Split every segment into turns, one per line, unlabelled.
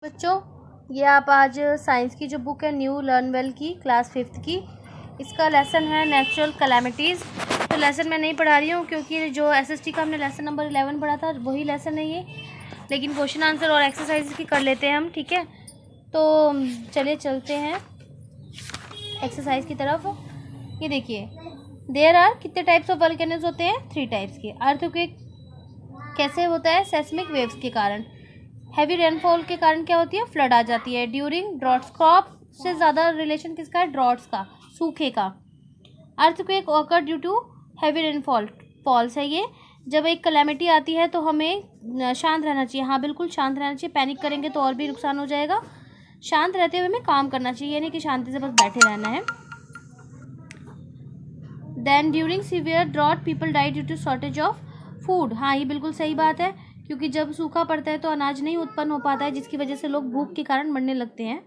बच्चों, ये आप आज साइंस की जो बुक है न्यू लर्न वेल की क्लास 5th की, इसका लेसन है नेचुरल कैलामिटीज़। तो लेसन मैं नहीं पढ़ा रही हूँ क्योंकि जो एसएसटी का हमने लेसन नंबर 11 पढ़ा था वही लेसन है ये, लेकिन क्वेश्चन आंसर और एक्सरसाइज की कर लेते हैं हम। ठीक है, तो चलिए चलते हैं एक्सरसाइज की तरफ। ये देखिए, देयर आर कितने टाइप्स ऑफ वोल्केनोज होते हैं? 3 टाइप्स के। अर्थक्वेक कैसे होता है? सेस्मिक वेव्स के कारण। हैवी रेनफॉल के कारण क्या होती है? फ्लड आ जाती है। ड्यूरिंग ड्रॉट्स, क्रॉप से ज़्यादा रिलेशन किसका है? ड्रॉट्स का, सूखे का। Earthquake occur due to heavy rainfall, falls है ये। जब एक कलेमिटी आती है तो हमें शांत रहना चाहिए। हाँ, बिल्कुल शांत रहना चाहिए। पैनिक करेंगे तो और भी नुकसान हो जाएगा। शांत रहते हुए हमें काम करना चाहिए, यानी कि शांति से बस बैठे रहना है। Then during severe drought people die due to shortage of food. हाँ, ये बिल्कुल सही बात है, क्योंकि जब सूखा पड़ता है तो अनाज नहीं उत्पन्न हो पाता है, जिसकी वजह से लोग भूख के कारण मरने लगते हैं।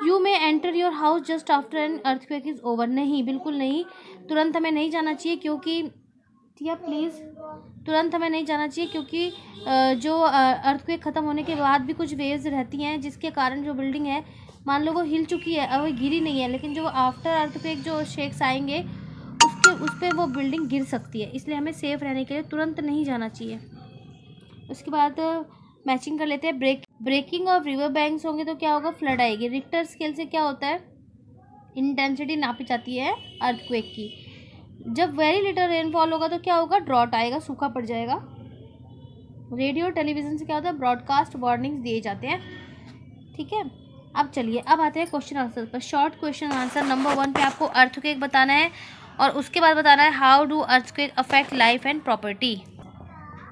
You may enter your house just after N earthquake is over. नहीं, बिल्कुल नहीं, तुरंत हमें नहीं जाना चाहिए, क्योंकि ठीक है प्लीज़, तुरंत हमें नहीं जाना चाहिए, क्योंकि जो अर्थक्वेक ख़त्म होने के बाद भी कुछ वेव्स रहती हैं, जिसके कारण जो बिल्डिंग है, मान लो वो हिल चुकी है, अब वो गिरी नहीं है, लेकिन जो आफ्टर अर्थक्वेक जो शेक्स आएंगे उस पर वो बिल्डिंग गिर सकती है। इसलिए हमें सेफ़ रहने के लिए तुरंत नहीं जाना चाहिए। उसके बाद मैचिंग कर लेते हैं। ब्रेकिंग ऑफ रिवर बैंक्स होंगे तो क्या होगा? फ्लड आएगी। रिक्टर स्केल से क्या होता है? इंटेंसिटी नापी जाती है अर्थक्वेक की। जब वेरी लिटिल रेनफॉल होगा तो क्या होगा? ड्रॉट आएगा, सूखा पड़ जाएगा। रेडियो टेलीविज़न से क्या होता है? ब्रॉडकास्ट वार्निंग्स दिए जाते हैं। ठीक है, अब चलिए, अब आते हैं क्वेश्चन आंसर पर। Short question answer. नंबर 1 पे आपको अर्थक्वेक बताना है और उसके बाद बताना है how do earthquake affect life and property.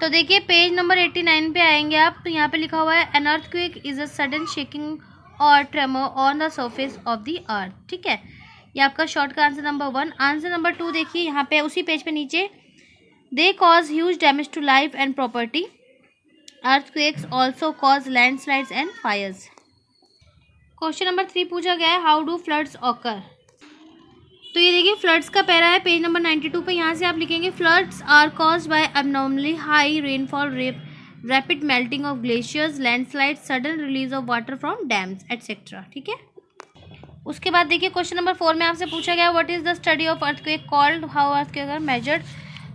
तो देखिए, पेज नंबर 89 पे आएंगे आप, तो यहाँ पे लिखा हुआ है an earthquake is a sudden shaking और tremor on the surface of the earth. ठीक है, ये आपका शॉर्ट का आंसर नंबर 1। आंसर नंबर 2 देखिए यहाँ पे उसी पेज पे नीचे, they cause huge damage to life and property. Earthquakes also cause landslides and fires. Question number 3 पूछा गया है हाउ डू फ्लड्स ऑकर। तो ये देखिए, फ्लड्स का पैरा है पेज नंबर 92 पे। यहाँ से आप लिखेंगे floods are caused by abnormally high rainfall, rapid melting of glaciers, landslide, sudden release of water from dams etcetera. ठीक है, उसके बाद देखिए क्वेश्चन नंबर 4 में आपसे पूछा गया what is the study of earthquake called, how earthquake are measured.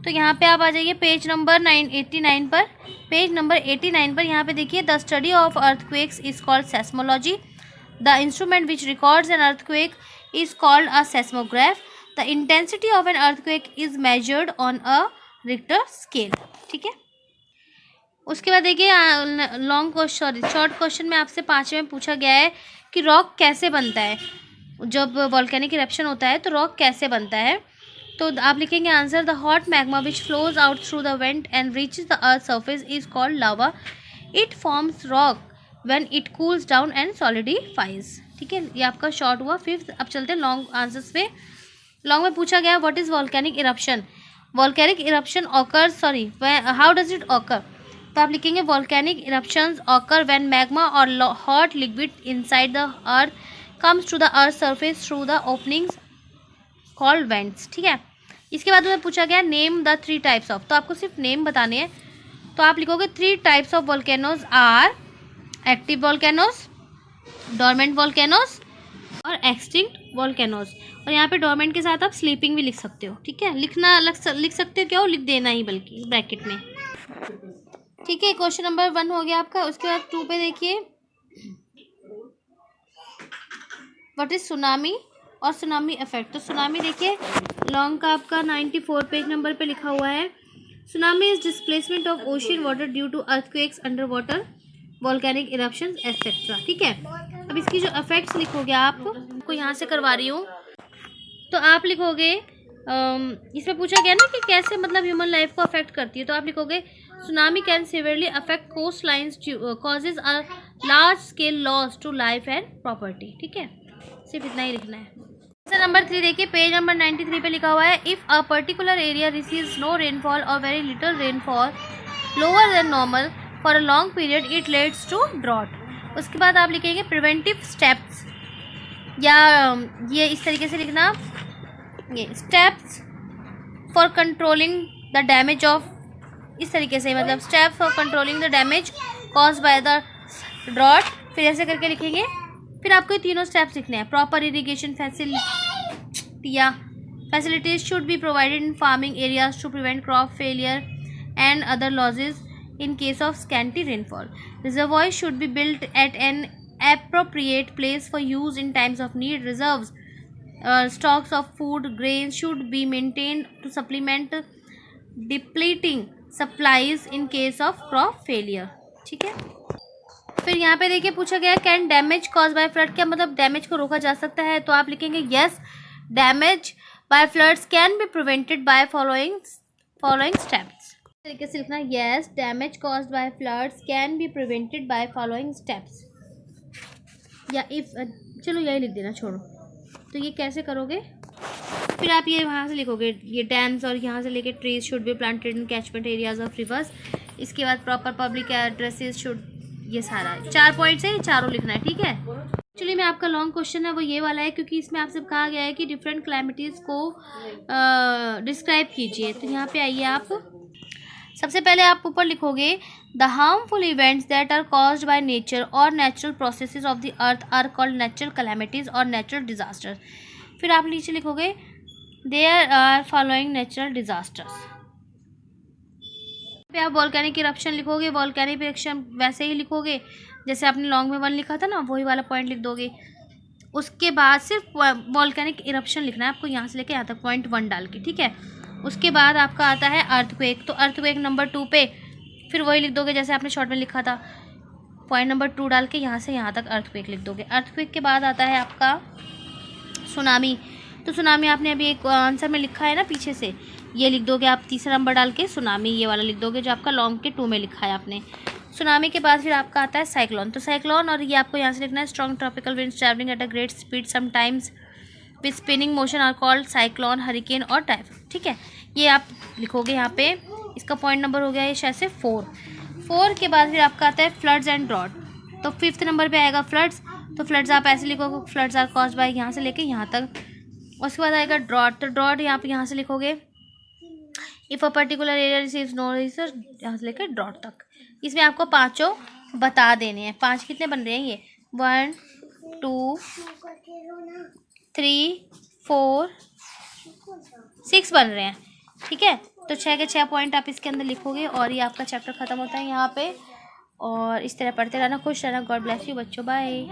तो यहाँ पे आप आ जाइए पेज नंबर 89 पर। पेज नंबर 89 पर यहाँ पे देखिए, the study of earthquakes is called seismology. The instrument which records an earthquake is called a seismograph. The intensity of an earthquake is measured on a Richter scale. ठीक है, उसके बाद देखिए शॉर्ट क्वेश्चन में आपसे 5वें में पूछा गया है कि रॉक कैसे बनता है। जब वॉल्केनिक इरप्शन होता है तो रॉक कैसे बनता है। तो आप लिखेंगे answer, the hot magma which flows out through the went and reaches the earth surface is called lava. It forms rock when it cools down and solidifies. ठीक है, ये आपका शॉर्ट हुआ 5th। अब चलते हैं लॉन्ग आंसर्स पे। Long में पूछा गया what is volcanic eruption. Volcanic eruption occurs, how does it occur. तो आप लिखेंगे volcanic eruptions occur when magma और hot liquid inside the earth comes to the earth surface through the openings called vents. ठीक है, इसके बाद में पूछा गया नेम द 3 टाइप्स ऑफ। तो आपको सिर्फ नेम बताने हैं, तो आप लिखोगे 3 types of volcanoes are active volcanoes, dormant volcanoes और एक्सटिंक्ट वॉल्केनोज। और यहाँ पे डोरमेंट के साथ आप स्लीपिंग भी लिख सकते हो। ठीक है, लिख सकते हो, क्या हो लिख देना ही बल्कि ब्रैकेट में। ठीक है, क्वेश्चन नंबर 1 हो गया आपका। उसके बाद 2 पे देखिए, व्हाट इज सुनामी और सुनामी इफेक्ट। तो सुनामी देखिए, लॉन्ग का आपका 94 पेज नंबर पे लिखा हुआ है, tsunami is displacement of ocean water due to earthquakes, under water, volcanic eruptions etcetera. ठीक है, अब इसकी जो इफेक्ट्स लिखोगे आपको यहाँ से करवा रही हूँ, तो आप लिखोगे इसमें पूछा गया ना कि कैसे मतलब ह्यूमन लाइफ को अफेक्ट करती है। तो आप लिखोगे tsunami can severely affect coastlines, causes a large scale loss to life and property. ठीक है, सिर्फ इतना ही लिखना है। आंसर नंबर 3 देखिए, पेज नंबर 93 पे लिखा हुआ है, if a particular area receives no rainfall और very little rainfall lower than normal for a long period it leads to drought. उसके बाद आप लिखेंगे प्रिवेंटिव स्टेप्स, या ये इस तरीके से लिखना, ये steps for controlling the damage of, इस तरीके से मतलब steps for controlling the damage caused by the drought, फिर ऐसे करके लिखेंगे। फिर आपको ये तीनों स्टेप्स लिखने हैं। Proper irrigation facilities should be provided in farming areas to prevent crop failure and other losses in case of scanty rainfall. Reservoirs should be built at an appropriate place for use in times of need. Reserves, stocks of food, grains should be maintained to supplement depleting supplies in case of crop failure. ठीक है। फिर यहाँ पे देखिए पूछा गया can damage cause by flood, क्या मतलब डैमेज को रोका जा सकता है? तो आप लिखेंगे yes, damage bye floods can be prevented by following steps. तरीके से लिखना, yes, damage caused bye floods can be prevented by following steps, या इफ, चलो यही लिख देना, छोड़ो। तो ये कैसे करोगे? फिर आप ये वहाँ से लिखोगे, ये डैम्स और यहाँ से लेके trees should be planted in catchment areas of reverse. इसके बाद प्रॉपर पब्लिक एड्रेसेस शुड, ये सारा 4 पॉइंट्स है, ये चारों लिखना है, ठीक है। एक्चुअली में आपका लॉन्ग क्वेश्चन है वो ये वाला है, क्योंकि इसमें आपसे कहा गया है कि डिफरेंट क्लाइमेटीज़ को डिस्क्राइब कीजिए। तो यहाँ पे आइए आप, सबसे पहले आप ऊपर लिखोगे the harmful events that are caused by nature और natural processes of the earth are called natural calamities और नेचुरल डिजास्टर्स। फिर आप नीचे लिखोगे there are following natural disasters. पे आप वॉल्केनिक इरप्शन लिखोगे, वॉल्केनिक इरप्शन वैसे ही लिखोगे जैसे आपने लॉन्ग में 1 लिखा था ना, वही वाला पॉइंट लिख दोगे। उसके बाद सिर्फ वॉल्केनिक इरप्शन लिखना है आपको, यहाँ से लेके यहाँ तक पॉइंट 1 डाल के, ठीक है। उसके बाद आपका आता है अर्थक्वेक, तो अर्थक्वेक नंबर 2 पे फिर वही लिख दोगे जैसे आपने शॉर्ट में लिखा था, पॉइंट नंबर 2 डाल के यहाँ से यहाँ तक अर्थक्वेक लिख दोगे। अर्थक्वेक के बाद आता है आपका सुनामी, तो सुनामी आपने अभी एक आंसर में लिखा है ना पीछे से, ये लिख दोगे आप तीसरा नंबर डाल के, सुनामी ये वाला लिख दोगे जो आपका लॉन्ग के 2 में लिखा है आपने। सुनामी के बाद फिर आपका आता है साइक्लोन, तो साइक्लोन और ये आपको यहाँ से लिखना है strong tropical winds travelling at a great speed sometimes with spinning motion are called cyclone, hurricane और टाइफून, ठीक है। ये आप लिखोगे यहाँ पे, इसका पॉइंट नंबर हो गया ये शायद से 4 के बाद फिर आपका आता है फ्लड्स एंड ड्रॉट, तो 5th नंबर पे आएगा फ्लड्स, तो फ्लड्स आप ऐसे लिखोगे फ्लड्स आर कॉज्ड बाय यहाँ से लेके यहाँ तक। उसके बाद आएगा ड्रॉट, तो ड्रॉट यहाँ से लिखोगे if a particular area receives no resource, यहाँ से लेकर ड्रॉट तक। इसमें आपको 5 बता देने हैं। 5 कितने बन रहे हैं ये, 1 2 3 4 6 बन रहे हैं, ठीक है। तो 6 के 6 पॉइंट आप इसके अंदर लिखोगे और ये आपका चैप्टर ख़त्म होता है यहाँ पे। और इस तरह पढ़ते रहना, खुश रहना। गॉड ब्लेस यू बच्चों, बाय।